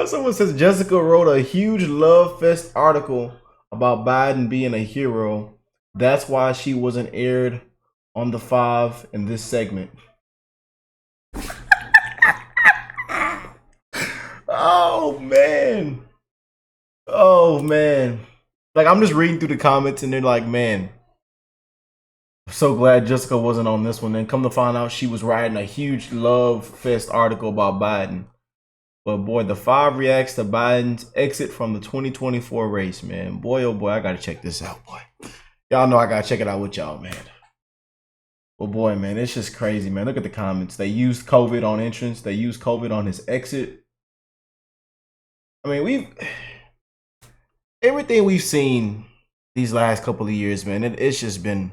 Someone says Jessica wrote a huge love fest article about Biden being a hero. That's why she wasn't aired on the five in this segment. Oh man. Oh man. Like I'm just reading through the comments and they're like, man, I'm so glad Jessica wasn't on this one. And come to find out she was writing a huge love fest article about Biden. But boy, the five reacts to Biden's exit from the 2024 race, man. Boy, oh boy, I gotta check this out, boy. Y'all know I gotta check it out with y'all, man. Well, boy, man, it's just crazy, man. Look at the comments. They used COVID on entrance. They used COVID on his exit. I mean, everything we've seen these last couple of years, man. It's just been.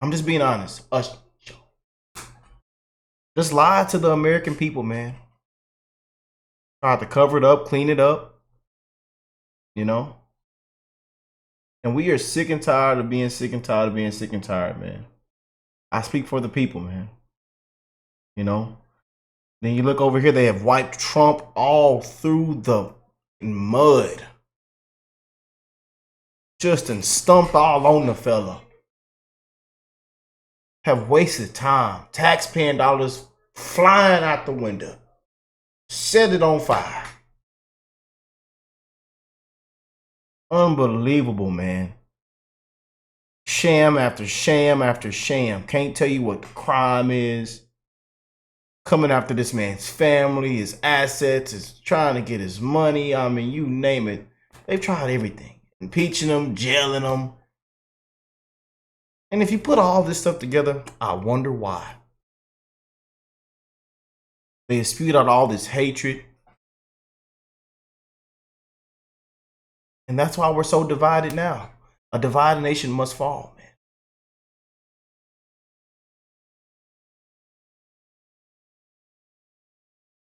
I'm just being honest. Just lie to the American people, man. Tried to cover it up, clean it up, you know. And we are sick and tired of being sick and tired of being sick and tired, man. I speak for the people, man. You know. Then you look over here, they have wiped Trump all through the mud. Just and stumped all on the fella. Have wasted time. Taxpaying dollars flying out the window. Set it on fire. Unbelievable, man. Sham after sham after sham. Can't tell you what the crime is. Coming after this man's family, his assets, is trying to get his money. I mean, you name it. They've tried everything. Impeaching him, jailing him. And if you put all this stuff together, I wonder why. They spewed out all this hatred. And that's why we're so divided now. A divided nation must fall, man.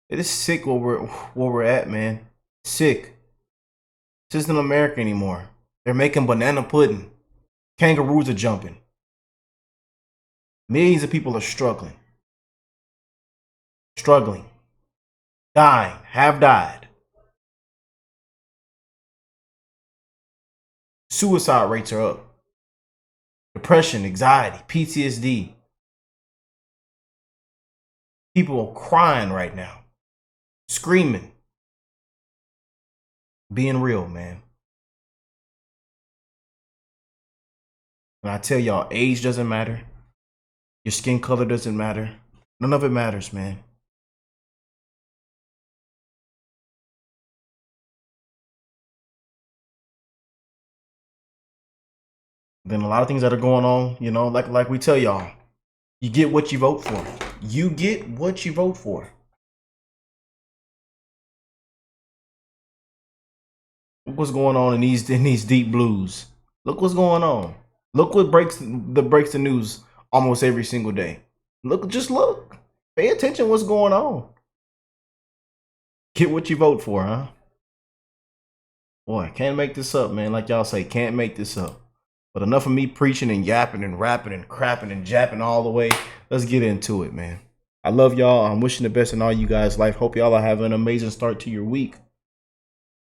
It is sick where we're at, man. Sick. This isn't America anymore. They're making banana pudding. Kangaroos are jumping. Millions of people are struggling. Dying. Have died. Suicide rates are up. Depression, anxiety, PTSD. People are crying right now. Screaming. Being real, man. And I tell y'all, age doesn't matter. Your skin color doesn't matter. None of it matters, man. Then a lot of things that are going on, you know, like we tell y'all, you get what you vote for. You get what you vote for. Look what's going on in these deep blues. Look what's going on. Look what breaks the news almost every single day. Just look. Pay attention what's going on. Get what you vote for, huh? Boy, can't make this up, man. Like y'all say, can't make this up. But enough of me preaching and yapping and rapping and crapping and japping all the way. Let's get into it, man. I love y'all. I'm wishing the best in all you guys' life. Hope y'all are having an amazing start to your week.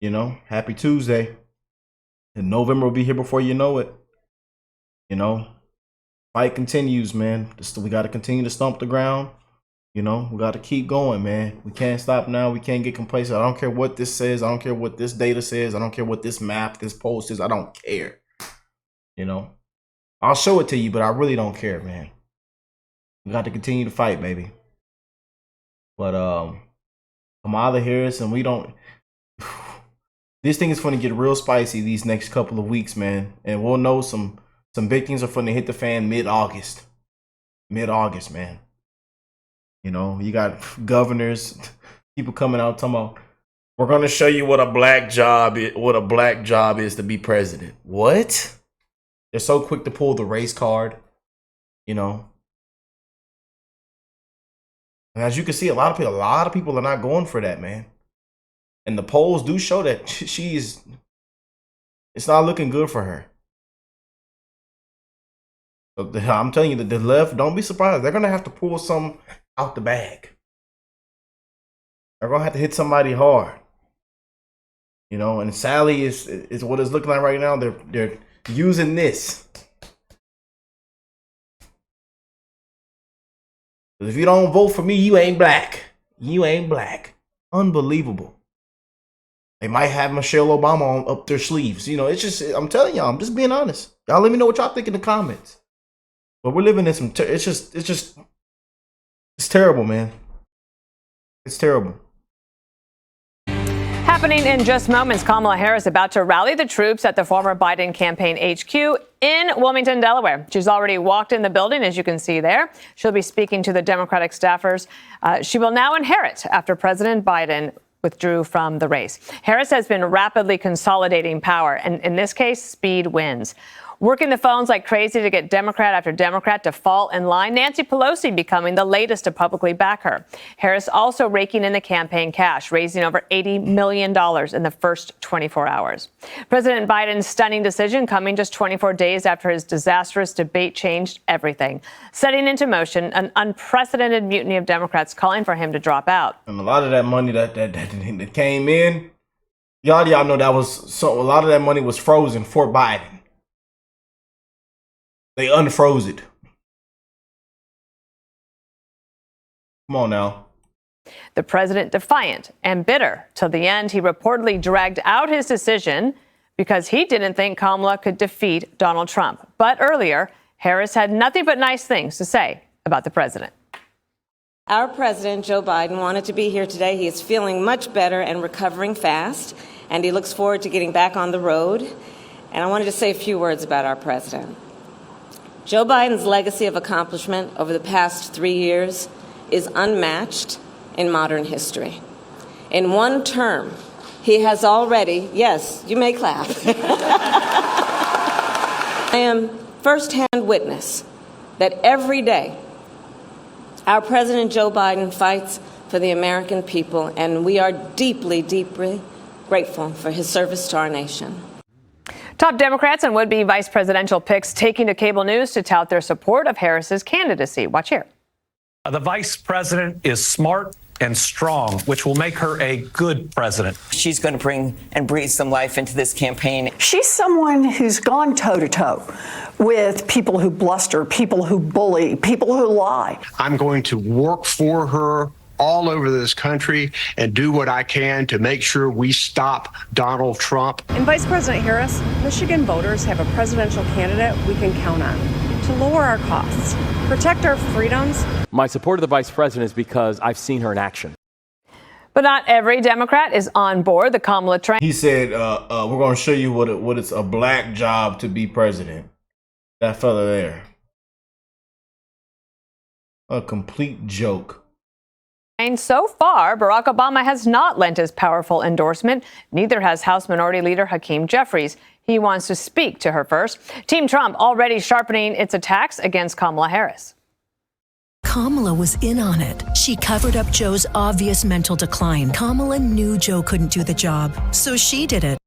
You know, happy Tuesday. And November will be here before you know it. You know, fight continues, man. We got to continue to stomp the ground. You know, we got to keep going, man. We can't stop now. We can't get complacent. I don't care what this says. I don't care what this data says. I don't care what this map, this poll says. I don't care. You know, I'll show it to you, but I really don't care, man. We got to continue to fight, baby. But Kamala Harris, and we don't. This thing is going to get real spicy these next couple of weeks, man. And we'll know some big things are going to hit the fan mid-August. Mid-August, man. You know, you got governors, people coming out talking about, we're going to show you what a black job is to be president. What? They're so quick to pull the race card, you know. And as you can see, a lot of people are not going for that, man. And the polls do show that it's not looking good for her. So I'm telling you that the left, don't be surprised. They're going to have to pull some out the bag. They're gonna have to hit somebody hard. You know, and Sally is what it's looking like right now. They're using this. If you don't vote for me, you ain't black. You ain't black. Unbelievable. They might have Michelle Obama on up their sleeves. You know, it's just, I'm telling y'all, I'm just being honest. Y'all let me know what y'all think in the comments. But we're living in some, it's terrible, man. It's terrible. Happening in just moments, Kamala Harris about to rally the troops at the former Biden campaign HQ in Wilmington, Delaware. She's already walked in the building, as you can see there. She'll be speaking to the Democratic staffers. She will now inherit after President Biden withdrew from the race. Harris has been rapidly consolidating power, and in this case, speed wins. Working the phones like crazy to get Democrat after Democrat to fall in line, Nancy Pelosi becoming the latest to publicly back her. Harris also raking in the campaign cash, raising over $80 million in the first 24 hours. President Biden's stunning decision coming just 24 days after his disastrous debate changed everything, setting into motion an unprecedented mutiny of Democrats calling for him to drop out. And a lot of that money that came in, y'all know that was so. A lot of that money was frozen for Biden. They unfroze it. Come on now. The president defiant and bitter. Till the end, he reportedly dragged out his decision because he didn't think Kamala could defeat Donald Trump. But earlier, Harris had nothing but nice things to say about the president. Our president, Joe Biden, wanted to be here today. He is feeling much better and recovering fast, and he looks forward to getting back on the road. And I wanted to say a few words about our president. Joe Biden's legacy of accomplishment over the past 3 years is unmatched in modern history. In one term, he has already, yes, you may clap. I am firsthand witness that every day our President Joe Biden fights for the American people, and we are deeply, deeply grateful for his service to our nation. Top Democrats and would-be vice presidential picks taking to cable news to tout their support of Harris's candidacy. Watch here. The vice president is smart and strong, which will make her a good president. She's going to bring and breathe some life into this campaign. She's someone who's gone toe-to-toe with people who bluster, people who bully, people who lie. I'm going to work for her all over this country and do what I can to make sure we stop Donald Trump. And Vice President Harris, Michigan voters have a presidential candidate we can count on to lower our costs, protect our freedoms. My support of the vice president is because I've seen her in action. But not every Democrat is on board the Kamala train. He said, we're going to show you what it's a black job to be president. That fella there. A complete joke. So far, Barack Obama has not lent his powerful endorsement. Neither has House Minority Leader Hakeem Jeffries. He wants to speak to her first. Team Trump already sharpening its attacks against Kamala Harris. Kamala was in on it. She covered up Joe's obvious mental decline. Kamala knew Joe couldn't do the job, so she did it.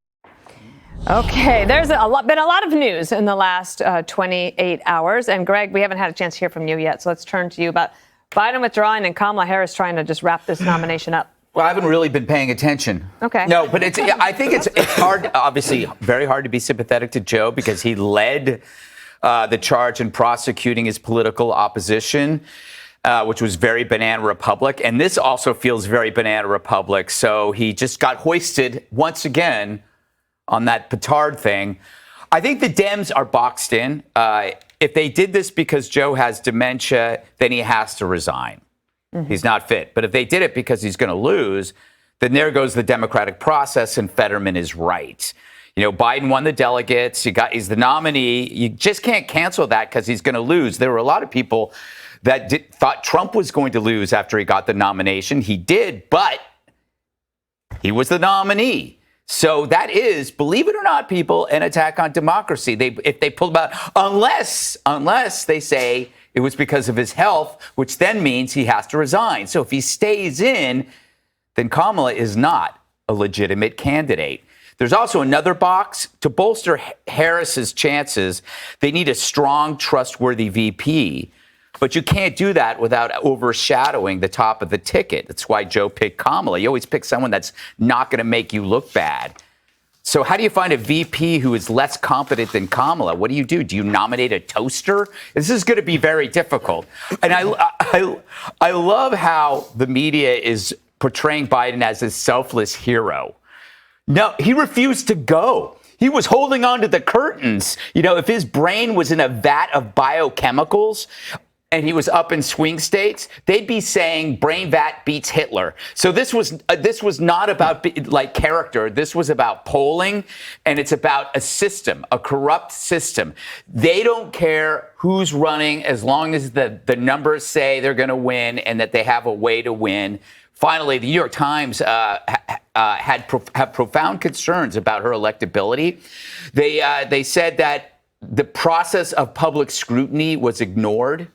Okay, there's been a lot of news in the last 28 hours. And Greg, we haven't had a chance to hear from you yet, so let's turn to you about Biden withdrawing and Kamala Harris trying to just wrap this nomination up. Well, I haven't really been paying attention. Okay. No, but I think it's hard, obviously, very hard to be sympathetic to Joe because he led the charge in prosecuting his political opposition, which was very Banana Republic. And this also feels very Banana Republic. So he just got hoisted once again on that petard thing. I think the Dems are boxed in. If they did this because Joe has dementia, then he has to resign. Mm-hmm. He's not fit. But if they did it because he's going to lose, then there goes the democratic process, and Fetterman is right. You know, Biden won the delegates. He's the nominee. You just can't cancel that because he's going to lose. There were a lot of people that thought Trump was going to lose after he got the nomination. He did, but he was the nominee. So that is, believe it or not, people, an attack on democracy. If they pull him out, unless they say it was because of his health, which then means he has to resign. So if he stays in, then Kamala is not a legitimate candidate. There's also another box. To bolster Harris's chances, they need a strong, trustworthy VP. But you can't do that without overshadowing the top of the ticket. That's why Joe picked Kamala. You always pick someone that's not going to make you look bad. So how do you find a VP who is less competent than Kamala? What do? Do you nominate a toaster? This is going to be very difficult. And I love how the media is portraying Biden as a selfless hero. No, he refused to go. He was holding on to the curtains. You know, if his brain was in a vat of biochemicals and he was up in swing states, they'd be saying brain vat beats Hitler. So this was not about like character. This was about polling, and it's about a system, a corrupt system. They don't care who's running as long as the numbers say they're going to win and that they have a way to win. Finally, the New York Times have profound concerns about her electability. They said that the process of public scrutiny was ignored.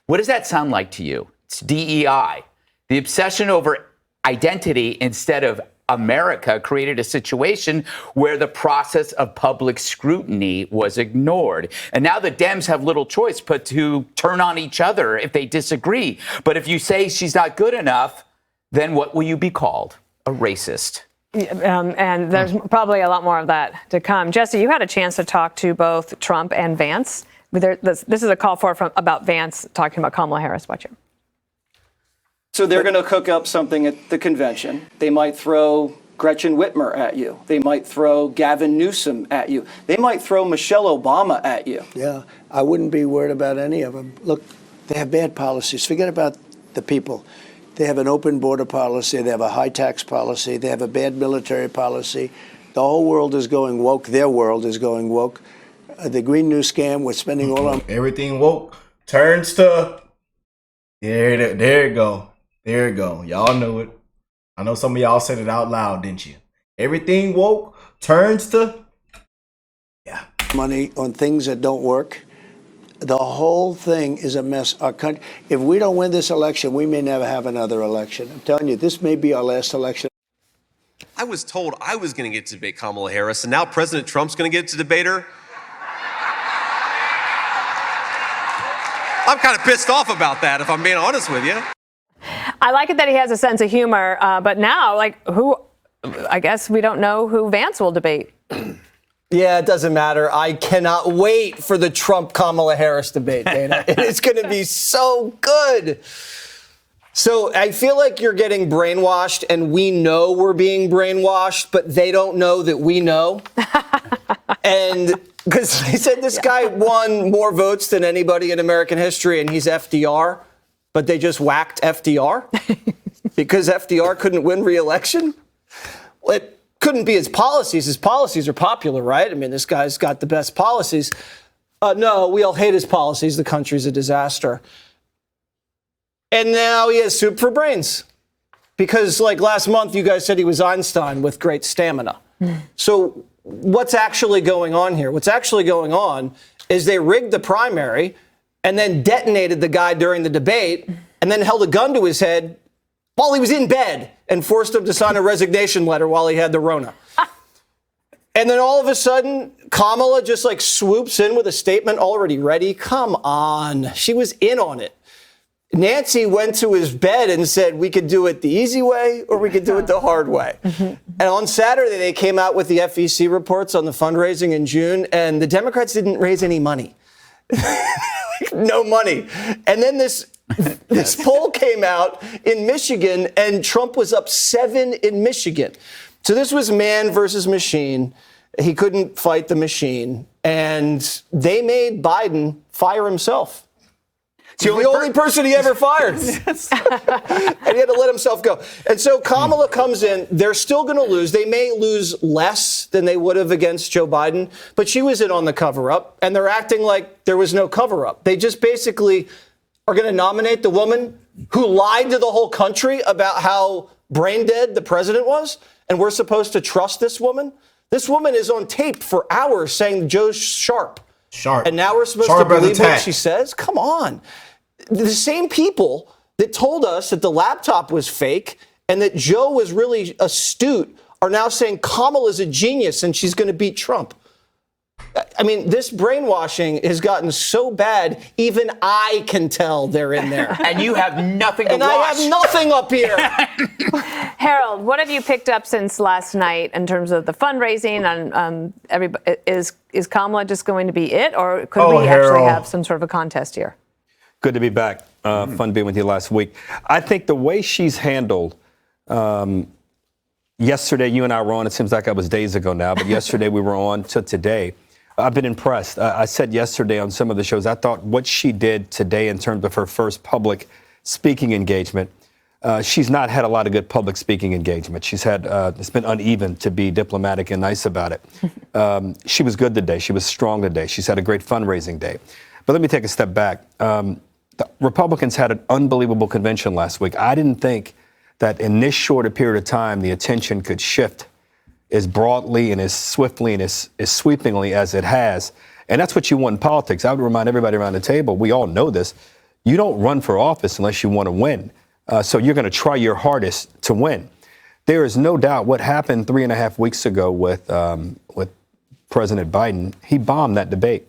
What does that sound like to you? It's DEI. The obsession over identity instead of America created a situation where the process of public scrutiny was ignored. And now the Dems have little choice but to turn on each other if they disagree. But if you say she's not good enough, then what will you be called? A racist. And there's probably a lot more of that to come. Jesse, you had a chance to talk to both Trump and Vance. This is a call about Vance talking about Kamala Harris. Watch it. So they're going to cook up something at the convention. They might throw Gretchen Whitmer at you. They might throw Gavin Newsom at you. They might throw Michelle Obama at you. Yeah, I wouldn't be worried about any of them. Look, they have bad policies. Forget about the people. They have an open border policy. They have a high tax policy. They have a bad military policy. The whole world is going woke. Their world is going woke. The Green New Scam, we're spending all on... Everything woke turns to... There it go. There it go. Y'all know it. I know some of y'all said it out loud, didn't you? Everything woke turns to... Yeah. Money on things that don't work. The whole thing is a mess. Our country, if we don't win this election, we may never have another election. I'm telling you, this may be our last election. I was told I was going to get to debate Kamala Harris, and now President Trump's going to get to debate her. I'm kind of pissed off about that, if I'm being honest with you. I like it that he has a sense of humor, but now, I guess we don't know who Vance will debate. Yeah, it doesn't matter. I cannot wait for the Trump-Kamala Harris debate, Dana. It's going to be so good. So I feel like you're getting brainwashed, and we know we're being brainwashed, but they don't know that we know. And because they said this guy won more votes than anybody in American history, and he's FDR, but they just whacked FDR because FDR couldn't win re-election. Well, it couldn't be his policies. His policies are popular, right? I mean, this guy's got the best policies. No, we all hate his policies. The country's a disaster. And now he has soup for brains because, like last month, you guys said he was Einstein with great stamina. So what's actually going on here? What's actually going on is they rigged the primary and then detonated the guy during the debate and then held a gun to his head while he was in bed and forced him to sign a resignation letter while he had the Rona. And then all of a sudden, Kamala just swoops in with a statement already ready. Come on. She was in on it. Nancy went to his bed and said, we could do it the easy way or we could do it the hard way. And on Saturday, they came out with the FEC reports on the fundraising in June, and the Democrats didn't raise any money. No money. And then this poll came out in Michigan, and Trump was up 7 in Michigan. So this was man versus machine. He couldn't fight the machine. And they made Biden fire himself. He's the only person he ever fired. And he had to let himself go. And so Kamala comes in. They're still going to lose. They may lose less than they would have against Joe Biden, but she was in on the cover-up, and they're acting like there was no cover-up. They just basically are going to nominate the woman who lied to the whole country about how brain dead the president was, and we're supposed to trust this woman? This woman is on tape for hours saying Joe's sharp. And now we're supposed to believe what she says? Come on. The same people that told us that the laptop was fake and that Joe was really astute are now saying Kamala's a genius and she's going to beat Trump. I mean, this brainwashing has gotten so bad, even I can tell they're in there. And you have nothing to and watch. I have nothing up here. Harold, what have you picked up since last night in terms of the fundraising? And is Kamala just going to be it, or could we actually have some sort of a contest here? Good to be back. Fun being with you last week. I think the way she's handled. Yesterday, you and I were on. It seems like it was days ago now, but yesterday we were on to today. I've been impressed. I said yesterday on some of the shows, I thought what she did today in terms of her first public speaking engagement, she's not had a lot of good public speaking engagement. She's had, it's been uneven, to be diplomatic and nice about it. She was good today. She was strong today. She's had a great fundraising day. But let me take a step back. The Republicans had an unbelievable convention last week. I didn't think that in this short a period of time, the attention could shift as broadly and as swiftly and as sweepingly as it has. And that's what you want in politics. I would remind everybody around the table, we all know this, you don't run for office unless you want to win. So you're going to try your hardest to win. There is no doubt what happened 3.5 weeks ago with President Biden. He bombed that debate.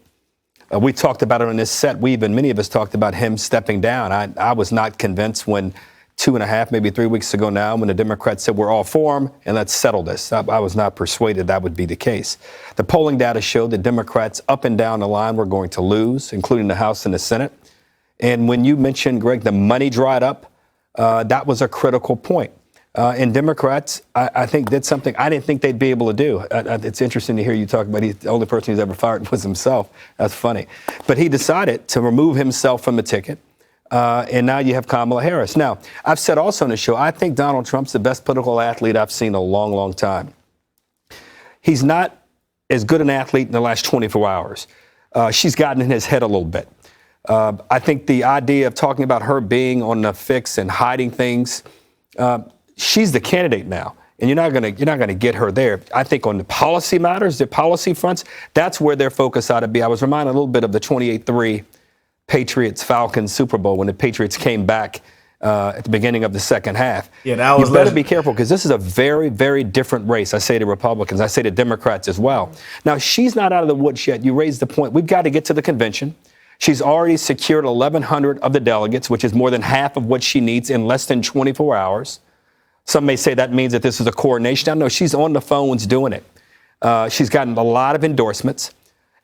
We talked about it on this set. Many of us talked about him stepping down. I was not convinced when 2.5, maybe 3 weeks ago now, when the Democrats said we're all for him and let's settle this. I was not persuaded that would be the case. The polling data showed that Democrats up and down the line were going to lose, including the House and the Senate. And when you mentioned, Greg, the money dried up, that was a critical point. And Democrats, I think, did something I didn't think they'd be able to do. It's interesting to hear you talk about the only person who's ever fired was himself. That's funny. But he decided to remove himself from the ticket. And now you have Kamala Harris. Now, I've said also on the show, I think Donald Trump's the best political athlete I've seen in a long, long time. He's not as good an athlete in the last 24 hours. She's gotten in his head a little bit. I think the idea of talking about her being on the fix and hiding things, she's the candidate now. And you're not gonna get her there. I think on the policy matters, the policy fronts, that's where their focus ought to be. I was reminded a little bit of the 28-3 Patriots-Falcons Super Bowl when the Patriots came back at the beginning of the second half. Yeah, that was. You better be careful because this is a very, very different race. I say to Republicans, I say to Democrats as well. Now, she's not out of the woods yet. You raised the point. We've got to get to the convention. She's already secured 1,100 of the delegates, which is more than half of what she needs in less than 24 hours. Some may say that means that this is a coronation. No, she's on the phones doing it. She's gotten a lot of endorsements.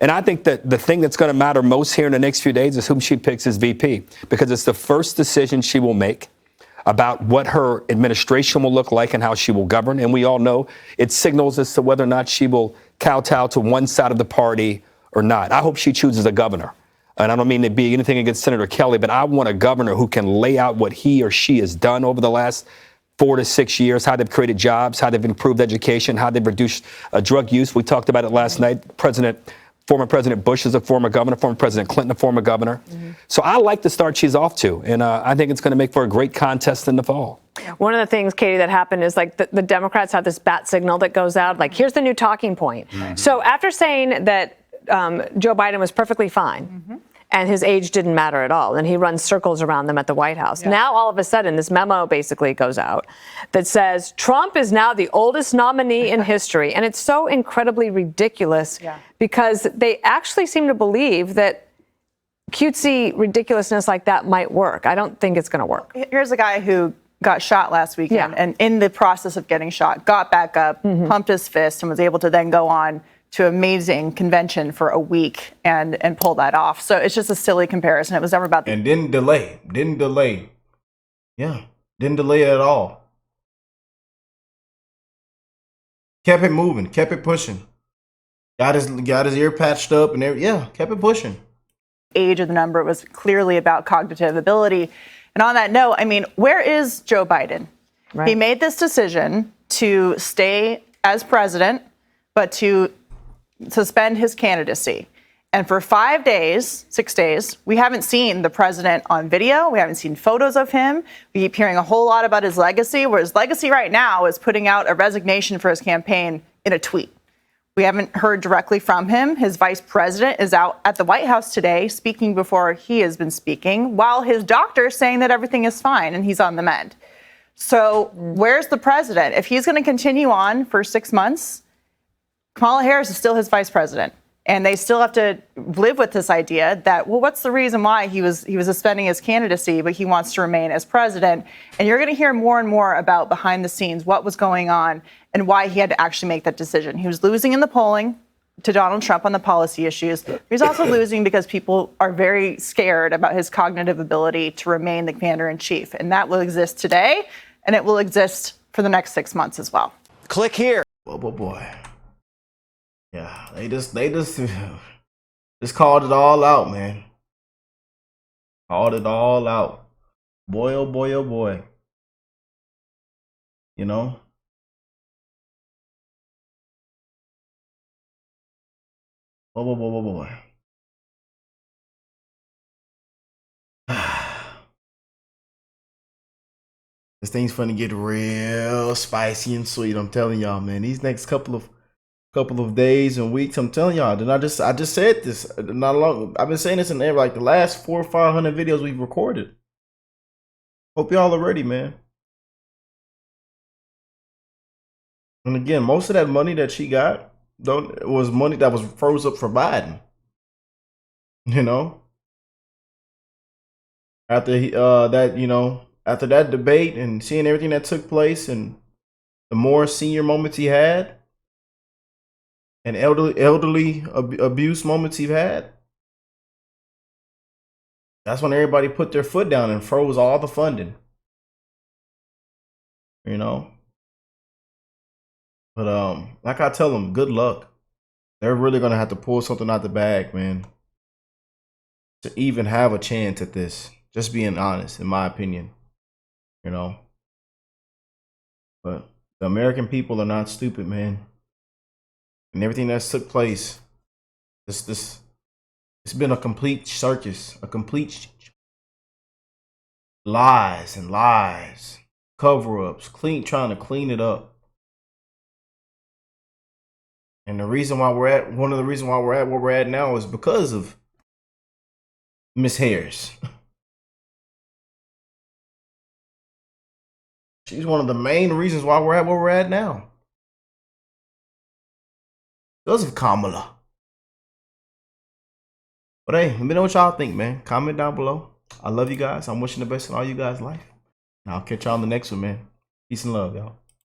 And I think that the thing that's going to matter most here in the next few days is whom she picks as VP, because it's the first decision she will make about what her administration will look like and how she will govern. And we all know it signals as to whether or not she will kowtow to one side of the party or not. I hope she chooses a governor. And I don't mean to be anything against Senator Kelly, but I want a governor who can lay out what he or she has done over the last 4 to 6 years, how they've created jobs, how they've improved education, how they've reduced drug use. We talked about it last night. Former President Bush is a former governor, former President Clinton, a former governor. Mm-hmm. So I like the start she's off to, and I think it's going to make for a great contest in the fall. One of the things, Katie, that happened is like the Democrats have this bat signal that goes out, like, here's the new talking point. Mm-hmm. So after saying that Joe Biden was perfectly fine, and his age didn't matter at all, and he runs circles around them at the White House. Yeah. Now, all of a sudden, this memo basically goes out that says Trump is now the oldest nominee in history. And it's so incredibly ridiculous because they actually seem to believe that cutesy ridiculousness like that might work. I don't think it's going to work. Here's a guy who got shot last weekend and in the process of getting shot, got back up, pumped his fist, and was able to then go on to amazing convention for a week and pull that off. So it's just a silly comparison. It was never about and didn't delay. Yeah, didn't delay it at all. Kept it moving, kept it pushing. Got his ear patched up and kept it pushing. Age of the number, it was clearly about cognitive ability. And on that note, I mean, where is Joe Biden? Right. He made this decision to stay as president, but to suspend his candidacy. And for 6 days, we haven't seen the president on video. We haven't seen photos of him. We keep hearing a whole lot about his legacy, where his legacy right now is putting out a resignation for his campaign in a tweet. We haven't heard directly from him. His vice president is out at the White House today speaking before he has been speaking, while his doctor is saying that everything is fine and he's on the mend. So where's the president? If he's going to continue on for 6 months, Kamala Harris is still his vice president. And they still have to live with this idea that, well, what's the reason why he was suspending his candidacy, but he wants to remain as president? And you're going to hear more and more about behind the scenes, what was going on and why he had to actually make that decision. He was losing in the polling to Donald Trump on the policy issues. He's also losing because people are very scared about his cognitive ability to remain the commander-in-chief. And that will exist today, and it will exist for the next 6 months as well. Click here. Boy. Yeah, they just called it all out, man. Called it all out. Boy, oh boy, oh boy. You know? Boy. This thing's finna get real spicy and sweet. I'm telling y'all, man. These next couple of days and weeks, I'm telling y'all. Then I just said this not long. I've been saying this in like the last 400 or 500 videos we've recorded. Hope y'all are ready, man. And again, most of that money that she got was money that was froze up for Biden. You know, after after that debate and seeing everything that took place and the more senior moments he had and elderly abuse moments he had, that's when everybody put their foot down and froze all the funding. You know? But like I tell them, good luck. They're really gonna have to pull something out the bag, man, to even have a chance at this. Just being honest, in my opinion. You know? But the American people are not stupid, man. And everything that's took place, it's been a complete circus, a complete lies and lies, cover-ups, trying to clean it up. And one of the reasons why we're at where we're at now is because of Miss Harris. She's one of the main reasons why we're at where we're at now. Because of Kamala. But hey, let me know what y'all think, man. Comment down below. I love you guys. I'm wishing the best in all you guys' life. And I'll catch y'all on the next one, man. Peace and love, y'all.